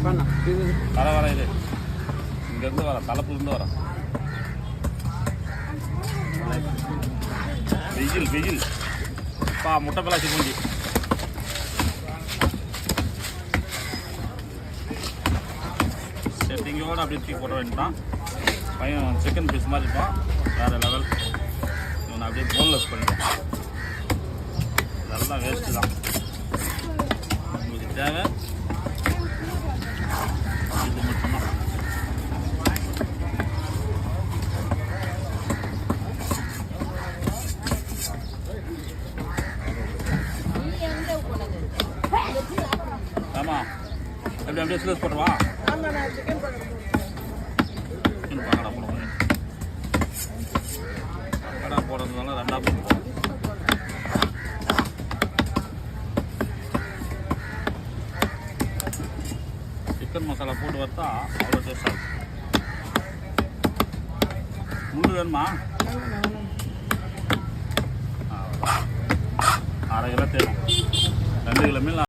வர இது இங்கேருந்து வர தலைப்புலேருந்து வர வெயில் முட்டை பிளாச்சி குஞ்சு செட்டிங்கோடு அப்படியே தூக்கி போட வேண்டியதான். பையன் சிக்கன் பீஸ் மாதிரி இருப்பான், வேறு லெவல். இவனை அப்படியே போன்லெஸ் பண்ணிடுவான். இதெல்லாம் வேஸ்ட்டு தான். உங்களுக்கு தேவை இது மட்டும்தான். ஆமாம் அப்படியே சிலஸ் போட்டுவா. சிக்கன் பக்கடா போடுவோம். பக்கடா போடுறதுனால ரெண்டாக போடுவோம். சிக்கன் மசாலா போட்டு வச்சா அவ்வளோ டேஸ்டாக இருக்கும். முள்ளு வேணுமா? 1/2 கிலோ தேவை. 2 கிலோ மீன்